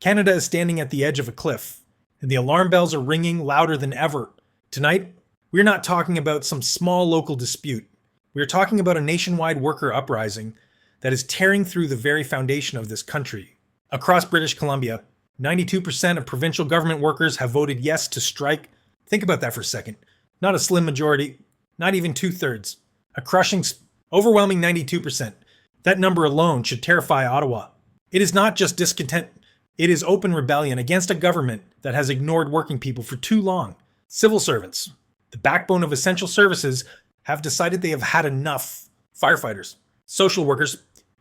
Canada is standing at the edge of a cliff, and the alarm bells are ringing louder than ever. Tonight, we're not talking about some small local dispute. We're talking about a nationwide worker uprising that is tearing through the very foundation of this country. Across British Columbia, 92% of provincial government workers have voted yes to strike. Think about that for a second. Not a slim majority, not even 2/3. A crushing, overwhelming 92%. That number alone should terrify Ottawa. It is not just discontent, it is open rebellion against a government that has ignored working people for too long. Civil servants, the backbone of essential services, have decided they have had enough. Firefighters, social workers,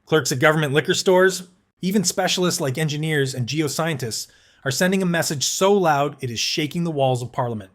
clerks at government liquor stores, even specialists like engineers and geoscientists are sending a message so loud it is shaking the walls of Parliament.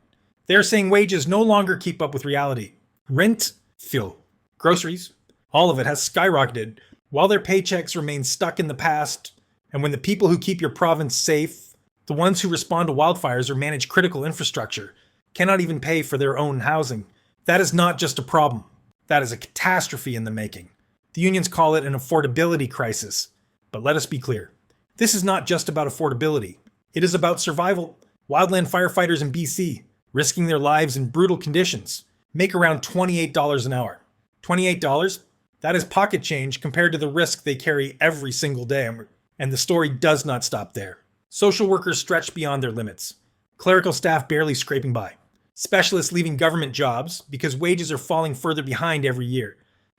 They are saying wages no longer keep up with reality. Rent, fuel, groceries, all of it has skyrocketed while their paychecks remain stuck in the past. And when the people who keep your province safe, the ones who respond to wildfires or manage critical infrastructure, cannot even pay for their own housing, that is not just a problem. That is a catastrophe in the making. The unions call it an affordability crisis. But let us be clear. This is not just about affordability. It is about survival. Wildland firefighters in BC, risking their lives in brutal conditions, make around $28 an hour. $28? That is pocket change compared to the risk they carry every single day. And the story does not stop there. Social workers stretch beyond their limits. Clerical staff barely scraping by. Specialists leaving government jobs because wages are falling further behind every year.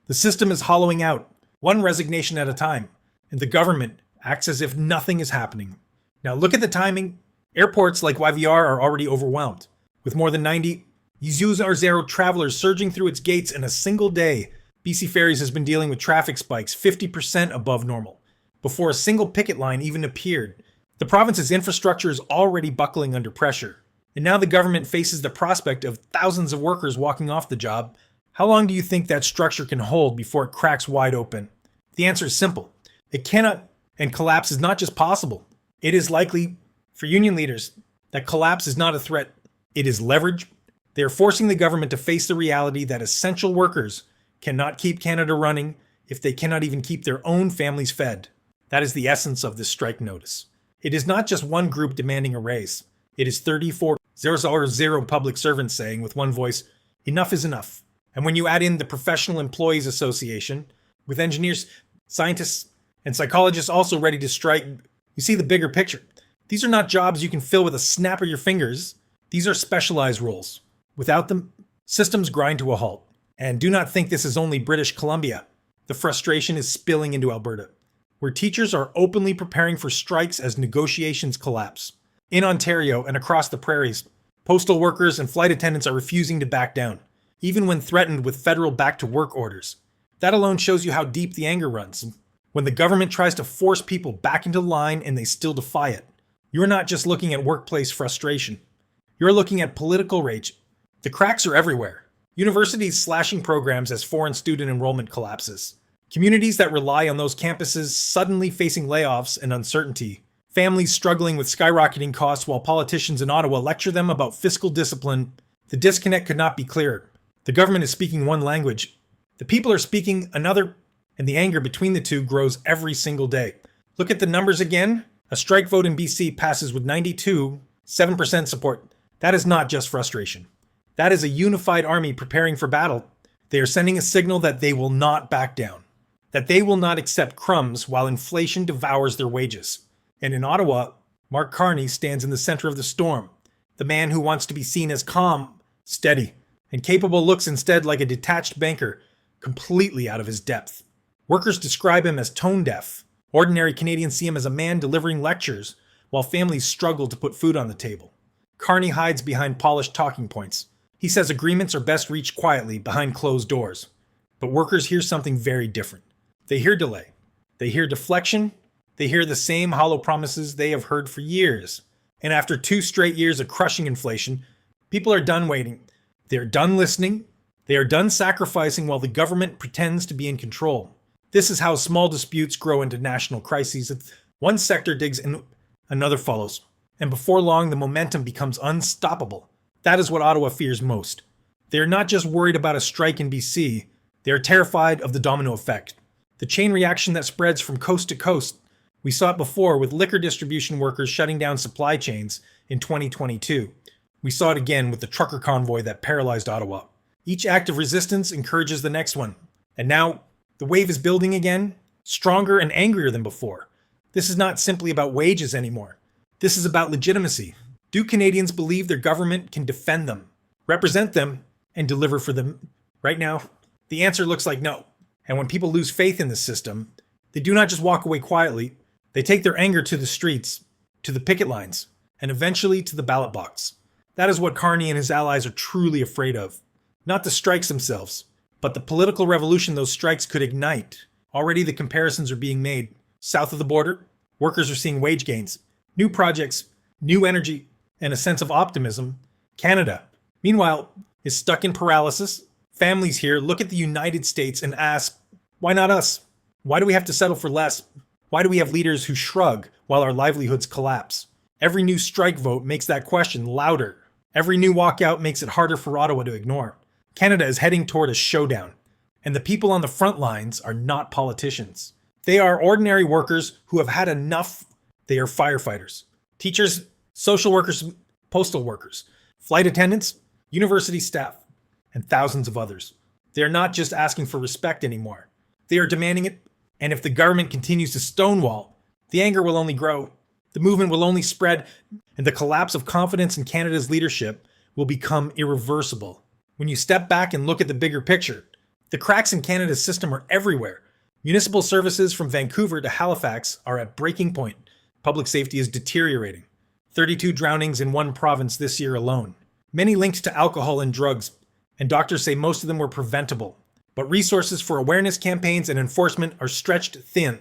The system is hollowing out, one resignation at a time, and the government acts as if nothing is happening. Now look at the timing. Airports like YVR are already overwhelmed. With more than 90 Zero travelers surging through its gates in a single day, BC Ferries has been dealing with traffic spikes 50% above normal, before a single picket line even appeared. The province's infrastructure is already buckling under pressure, and now the government faces the prospect of thousands of workers walking off the job. How long do you think that structure can hold before it cracks wide open? The answer is simple. It cannot, and collapse is not just possible. It is likely. For union leaders, that collapse is not a threat. It is leverage. They are forcing the government to face the reality that essential workers cannot keep Canada running if they cannot even keep their own families fed. That is the essence of this strike notice. It is not just one group demanding a raise. It is 34,000 public servants saying with one voice, enough is enough. And when you add in the Professional Employees Association, with engineers, scientists, and psychologists also ready to strike, you see the bigger picture. These are not jobs you can fill with a snap of your fingers. These are specialized roles. Without them, systems grind to a halt. And do not think this is only British Columbia. The frustration is spilling into Alberta, where teachers are openly preparing for strikes as negotiations collapse. In Ontario and across the prairies, postal workers and flight attendants are refusing to back down, even when threatened with federal back-to-work orders. That alone shows you how deep the anger runs. When the government tries to force people back into line and they still defy it, you're not just looking at workplace frustration. You're looking at political rage. The cracks are everywhere. Universities slashing programs as foreign student enrollment collapses. Communities that rely on those campuses suddenly facing layoffs and uncertainty. Families struggling with skyrocketing costs while politicians in Ottawa lecture them about fiscal discipline. The disconnect could not be clearer. The government is speaking one language. The people are speaking another, and the anger between the two grows every single day. Look at the numbers again. A strike vote in BC passes with 7% support. That is not just frustration. That is a unified army preparing for battle. They are sending a signal that they will not back down, that they will not accept crumbs while inflation devours their wages. And in Ottawa, Mark Carney stands in the center of the storm. The man who wants to be seen as calm, steady, and capable looks instead like a detached banker, completely out of his depth. Workers describe him as tone deaf. Ordinary Canadians see him as a man delivering lectures, while families struggle to put food on the table. Carney hides behind polished talking points. He says agreements are best reached quietly behind closed doors. But workers hear something very different. They hear delay. They hear deflection. They hear the same hollow promises they have heard for years. And after 2 straight years of crushing inflation, people are done waiting. They are done listening. They are done sacrificing while the government pretends to be in control. This is how small disputes grow into national crises. One sector digs and another follows. And before long, the momentum becomes unstoppable. That is what Ottawa fears most. They are not just worried about a strike in BC. They are terrified of the domino effect. The chain reaction that spreads from coast to coast. We saw it before with liquor distribution workers shutting down supply chains in 2022. We saw it again with the trucker convoy that paralyzed Ottawa. Each act of resistance encourages the next one. And now, the wave is building again, stronger and angrier than before. This is not simply about wages anymore. This is about legitimacy. Do Canadians believe their government can defend them, represent them, and deliver for them? Right now, the answer looks like no. And when people lose faith in the system, they do not just walk away quietly. They take their anger to the streets, to the picket lines, and eventually to the ballot box. That is what Carney and his allies are truly afraid of. Not the strikes themselves, but the political revolution those strikes could ignite. Already the comparisons are being made. South of the border, workers are seeing wage gains, new projects, new energy, and a sense of optimism. Canada, meanwhile, is stuck in paralysis. Families here look at the United States and ask, why not us? Why do we have to settle for less? Why do we have leaders who shrug while our livelihoods collapse? Every new strike vote makes that question louder. Every new walkout makes it harder for Ottawa to ignore. Canada is heading toward a showdown, and the people on the front lines are not politicians. They are ordinary workers who have had enough. They are firefighters, teachers, social workers, postal workers, flight attendants, university staff, and thousands of others. They are not just asking for respect anymore. They are demanding it, and if the government continues to stonewall, the anger will only grow, the movement will only spread, and the collapse of confidence in Canada's leadership will become irreversible. When you step back and look at the bigger picture, the cracks in Canada's system are everywhere. Municipal services from Vancouver to Halifax are at breaking point. Public safety is deteriorating. 32 drownings in one province this year alone. Many linked to alcohol and drugs, and doctors say most of them were preventable. But resources for awareness campaigns and enforcement are stretched thin.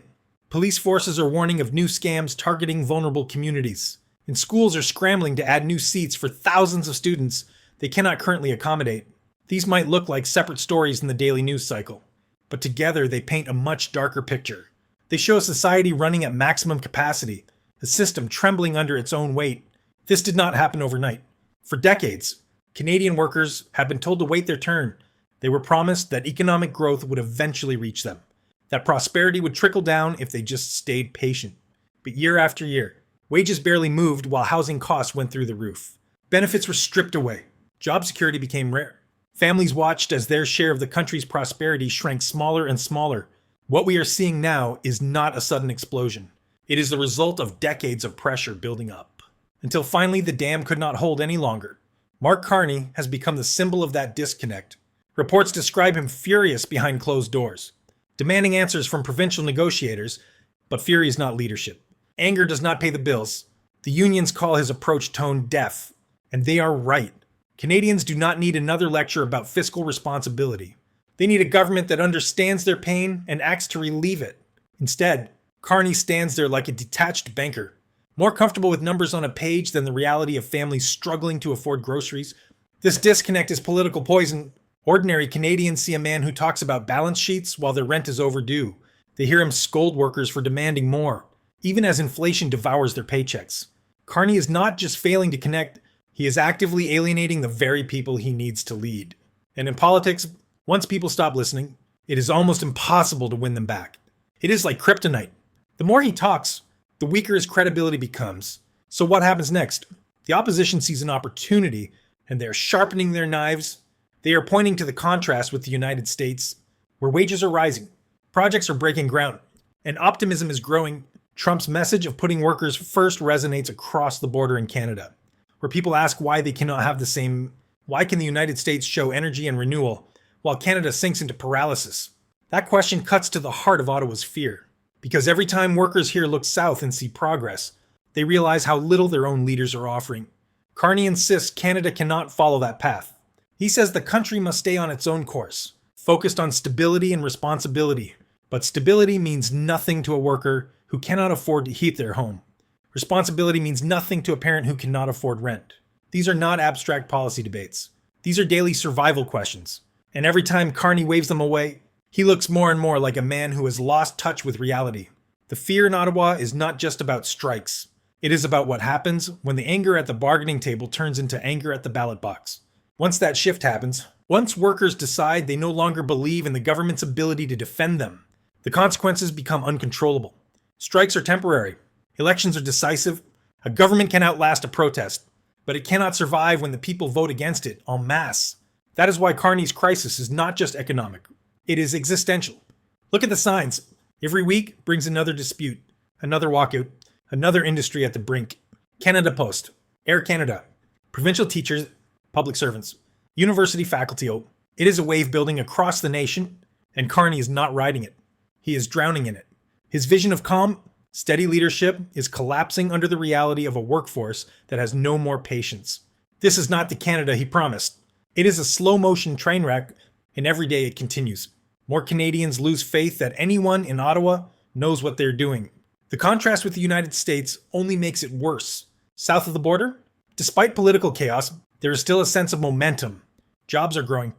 Police forces are warning of new scams targeting vulnerable communities. And schools are scrambling to add new seats for thousands of students they cannot currently accommodate. These might look like separate stories in the daily news cycle, but together they paint a much darker picture. They show a society running at maximum capacity, a system trembling under its own weight. This did not happen overnight. For decades, Canadian workers have been told to wait their turn. They were promised that economic growth would eventually reach them, that prosperity would trickle down if they just stayed patient. But year after year, wages barely moved while housing costs went through the roof. Benefits were stripped away. Job security became rare. Families watched as their share of the country's prosperity shrank smaller and smaller. What we are seeing now is not a sudden explosion. It is the result of decades of pressure building up. Until finally the dam could not hold any longer. Mark Carney has become the symbol of that disconnect. Reports describe him furious behind closed doors, demanding answers from provincial negotiators, but fury is not leadership. Anger does not pay the bills. The unions call his approach tone deaf, and they are right. Canadians do not need another lecture about fiscal responsibility. They need a government that understands their pain and acts to relieve it. Instead, Carney stands there like a detached banker, more comfortable with numbers on a page than the reality of families struggling to afford groceries. This disconnect is political poison. Ordinary Canadians see a man who talks about balance sheets while their rent is overdue. They hear him scold workers for demanding more, even as inflation devours their paychecks. Carney is not just failing to connect, he is actively alienating the very people he needs to lead. And in politics, once people stop listening, it is almost impossible to win them back. It is like kryptonite. The more he talks, the weaker his credibility becomes. So what happens next? The opposition sees an opportunity, and they are sharpening their knives. They are pointing to the contrast with the United States, where wages are rising, projects are breaking ground, and optimism is growing. Trump's message of putting workers first resonates across the border in Canada, where people ask why they cannot have the same. Why can the United States show energy and renewal while Canada sinks into paralysis? That question cuts to the heart of Ottawa's fear, because every time workers here look south and see progress, they realize how little their own leaders are offering. Carney insists Canada cannot follow that path. He says the country must stay on its own course, focused on stability and responsibility. But stability means nothing to a worker who cannot afford to heat their home. Responsibility means nothing to a parent who cannot afford rent. These are not abstract policy debates. These are daily survival questions. And every time Carney waves them away, he looks more and more like a man who has lost touch with reality. The fear in Ottawa is not just about strikes. It is about what happens when the anger at the bargaining table turns into anger at the ballot box. Once that shift happens, once workers decide they no longer believe in the government's ability to defend them, the consequences become uncontrollable. Strikes are temporary. Elections are decisive. A government can outlast a protest, but it cannot survive when the people vote against it en masse. That is why Carney's crisis is not just economic. It is existential. Look at the signs. Every week brings another dispute, another walkout, another industry at the brink. Canada Post, Air Canada, provincial teachers, public servants, university faculty. It is a wave building across the nation, and Carney is not riding it. He is drowning in it. His vision of calm, steady leadership is collapsing under the reality of a workforce that has no more patience. This is not the Canada he promised. It is a slow-motion train wreck, and every day it continues. More Canadians lose faith that anyone in Ottawa knows what they're doing. The contrast with the United States only makes it worse. South of the border, despite political chaos, there is still a sense of momentum. Jobs are growing.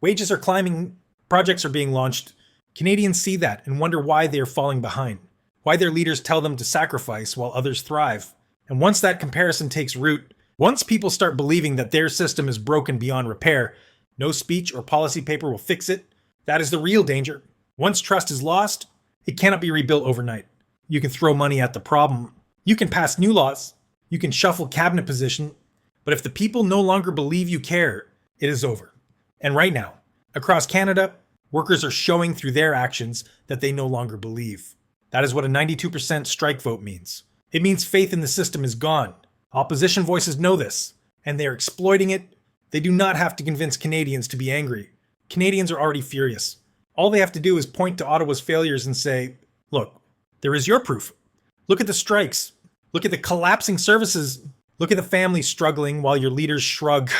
Wages are climbing. Projects are being launched. Canadians see that and wonder why they are falling behind. Why their leaders tell them to sacrifice while others thrive. And once that comparison takes root, once people start believing that their system is broken beyond repair, no speech or policy paper will fix it. That is the real danger. Once trust is lost, it cannot be rebuilt overnight. You can throw money at the problem. You can pass new laws. You can shuffle cabinet position. But if the people no longer believe you care, it is over. And right now, across Canada, workers are showing through their actions that they no longer believe. That is what a 92% strike vote means. It means faith in the system is gone. Opposition voices know this, and they are exploiting it. They do not have to convince Canadians to be angry. Canadians are already furious. All they have to do is point to Ottawa's failures and say, look, there is your proof. Look at the strikes. Look at the collapsing services. Look at the families struggling while your leaders shrug.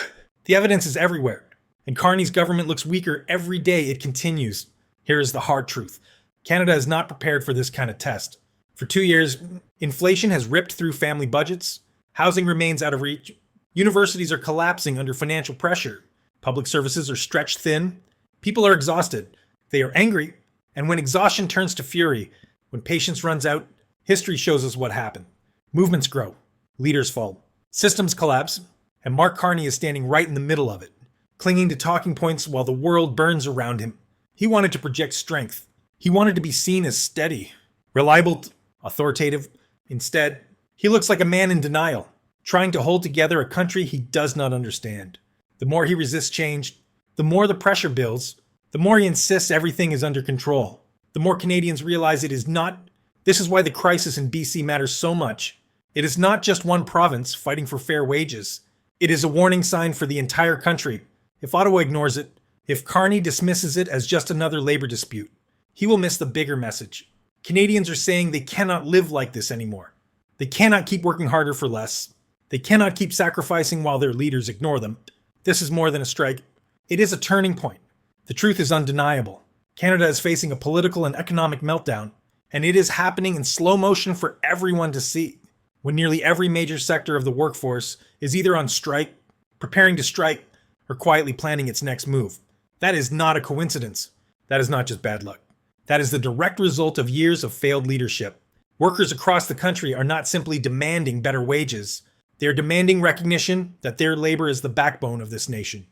The evidence is everywhere, and Carney's government looks weaker every day it continues. Here is the hard truth. Canada is not prepared for this kind of test. For 2 years, inflation has ripped through family budgets. Housing remains out of reach. Universities are collapsing under financial pressure. Public services are stretched thin. People are exhausted. They are angry. And when exhaustion turns to fury, when patience runs out, history shows us what happened. Movements grow. Leaders fall. Systems collapse. And Mark Carney is standing right in the middle of it, clinging to talking points while the world burns around him. He wanted to project strength. He wanted to be seen as steady, reliable, authoritative. Instead, he looks like a man in denial, trying to hold together a country he does not understand. The more he resists change, the more the pressure builds, the more he insists everything is under control. The more Canadians realize it is not. This is why the crisis in BC matters so much. It is not just one province fighting for fair wages. It is a warning sign for the entire country. If Ottawa ignores it, if Carney dismisses it as just another labor dispute, he will miss the bigger message. Canadians are saying they cannot live like this anymore. They cannot keep working harder for less. They cannot keep sacrificing while their leaders ignore them. This is more than a strike. It is a turning point. The truth is undeniable. Canada is facing a political and economic meltdown, and it is happening in slow motion for everyone to see. When nearly every major sector of the workforce is either on strike, preparing to strike, or quietly planning its next move. That is not a coincidence. That is not just bad luck. That is the direct result of years of failed leadership. Workers across the country are not simply demanding better wages. They are demanding recognition that their labor is the backbone of this nation.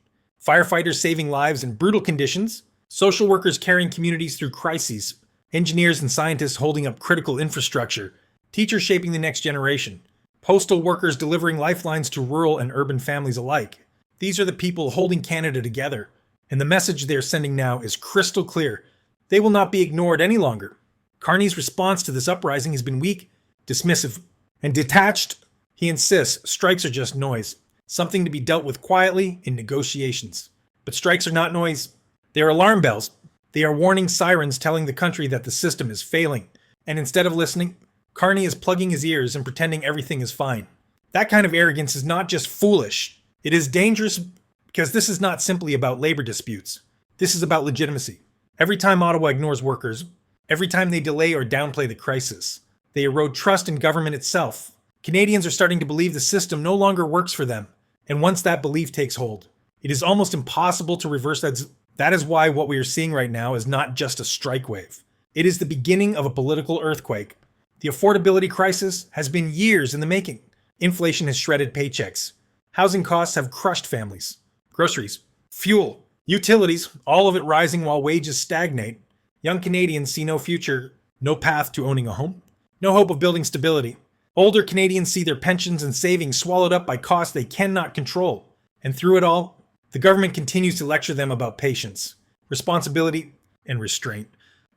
Firefighters saving lives in brutal conditions, social workers carrying communities through crises, engineers and scientists holding up critical infrastructure, teachers shaping the next generation, postal workers delivering lifelines to rural and urban families alike. These are the people holding Canada together, and the message they're sending now is crystal clear. They will not be ignored any longer. Carney's response to this uprising has been weak, dismissive, and detached. He insists strikes are just noise, something to be dealt with quietly in negotiations. But strikes are not noise. They are alarm bells. They are warning sirens telling the country that the system is failing. And instead of listening, Carney is plugging his ears and pretending everything is fine. That kind of arrogance is not just foolish. It is dangerous because this is not simply about labor disputes. This is about legitimacy. Every time Ottawa ignores workers, every time they delay or downplay the crisis, they erode trust in government itself. Canadians are starting to believe the system no longer works for them. And once that belief takes hold, it is almost impossible to reverse that. That is why what we are seeing right now is not just a strike wave. It is the beginning of a political earthquake. The affordability crisis has been years in the making. Inflation has shredded paychecks. Housing costs have crushed families. Groceries, fuel, utilities, all of it rising while wages stagnate. Young Canadians see no future, no path to owning a home, No hope of building stability. Older Canadians see their pensions and savings swallowed up by costs they cannot control. And through it all, the government continues to lecture them about patience, responsibility, and restraint.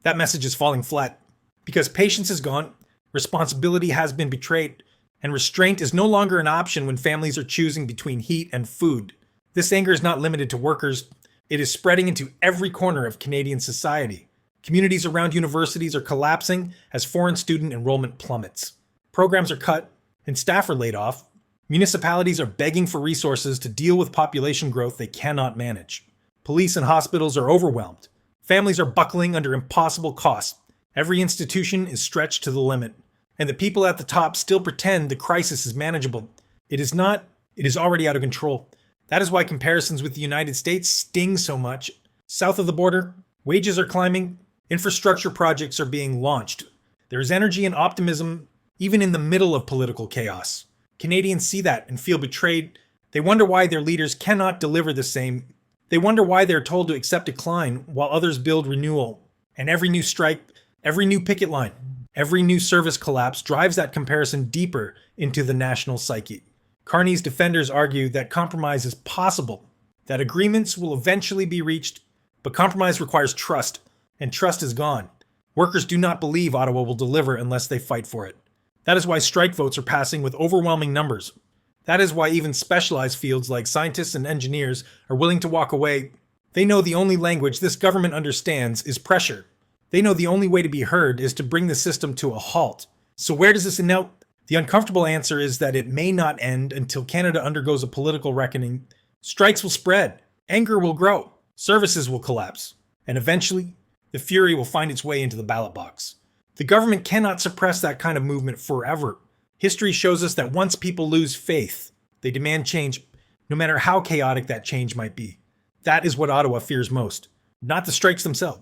That message is falling flat. Because patience is gone, responsibility has been betrayed, and restraint is no longer an option when families are choosing between heat and food. This anger is not limited to workers. It is spreading into every corner of Canadian society. Communities around universities are collapsing as foreign student enrollment plummets. Programs are cut, and staff are laid off. Municipalities are begging for resources to deal with population growth they cannot manage. Police and hospitals are overwhelmed. Families are buckling under impossible costs. Every institution is stretched to the limit. And the people at the top still pretend the crisis is manageable. It is not. It is already out of control. That is why comparisons with the United States sting so much. South of the border, wages are climbing, infrastructure projects are being launched. There is energy and optimism even in the middle of political chaos. Canadians see that and feel betrayed. They wonder why their leaders cannot deliver the same. They wonder why they're told to accept decline while others build renewal. And every new strike, every new picket line, every new service collapse drives that comparison deeper into the national psyche. Carney's defenders argue that compromise is possible, that agreements will eventually be reached, but compromise requires trust, and trust is gone. Workers do not believe Ottawa will deliver unless they fight for it. That is why strike votes are passing with overwhelming numbers. That is why even specialized fields like scientists and engineers are willing to walk away. They know the only language this government understands is pressure. They know the only way to be heard is to bring the system to a halt. So where does this end up? The uncomfortable answer is that it may not end until Canada undergoes a political reckoning. Strikes will spread, anger will grow, services will collapse, and eventually, the fury will find its way into the ballot box. The government cannot suppress that kind of movement forever. History shows us that once people lose faith, they demand change, no matter how chaotic that change might be. That is what Ottawa fears most. Not the strikes themselves,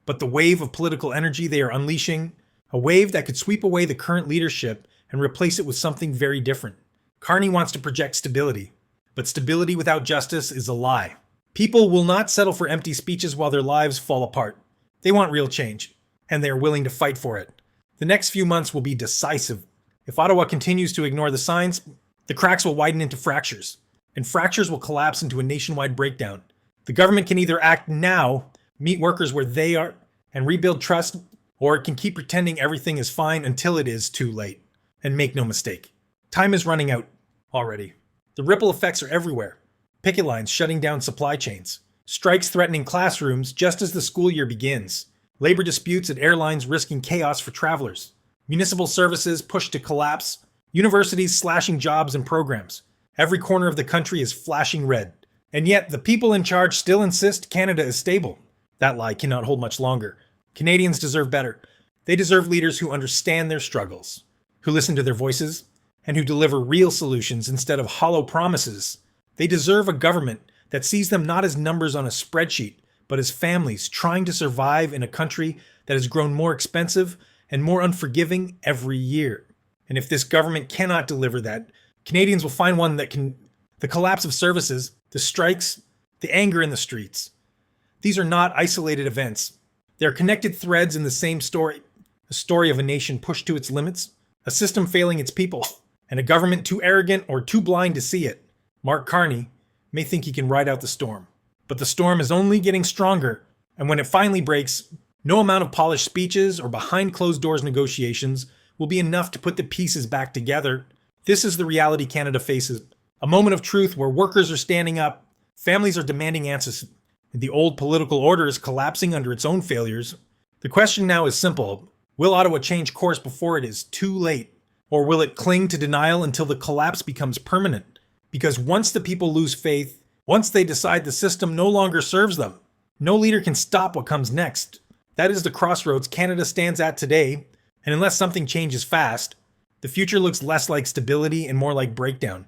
but the wave of political energy they are unleashing, a wave that could sweep away the current leadership and replace it with something very different. Carney wants to project stability, but stability without justice is a lie. People will not settle for empty speeches while their lives fall apart. They want real change, and they are willing to fight for it. The next few months will be decisive. If Ottawa continues to ignore the signs, the cracks will widen into fractures, and fractures will collapse into a nationwide breakdown. The government can either act now, meet workers where they are, and rebuild trust, or it can keep pretending everything is fine until it is too late. And make no mistake, time is running out already. The ripple effects are everywhere. Picket lines shutting down supply chains, strikes threatening classrooms just as the school year begins, labor disputes at airlines risking chaos for travelers, municipal services pushed to collapse, universities slashing jobs and programs. Every corner of the country is flashing red. And yet, the people in charge still insist Canada is stable. That lie cannot hold much longer. Canadians deserve better. They deserve leaders who understand their struggles, who listen to their voices, and who deliver real solutions instead of hollow promises. They deserve a government that sees them not as numbers on a spreadsheet, but as families trying to survive in a country that has grown more expensive and more unforgiving every year. And if this government cannot deliver that, Canadians will find one that can. The collapse of services, the strikes, the anger in the streets. These are not isolated events. They are connected threads in the same story, a story of a nation pushed to its limits, a system failing its people, and a government too arrogant or too blind to see it. Mark Carney may think he can ride out the storm, but the storm is only getting stronger, and when it finally breaks, no amount of polished speeches or behind closed doors negotiations will be enough to put the pieces back together. This is the reality Canada faces, a moment of truth where workers are standing up, families are demanding answers, and the old political order is collapsing under its own failures. The question now is simple. Will Ottawa change course before it is too late? Or will it cling to denial until the collapse becomes permanent? Because once the people lose faith, once they decide the system no longer serves them, no leader can stop what comes next. That is the crossroads Canada stands at today, and unless something changes fast, the future looks less like stability and more like breakdown.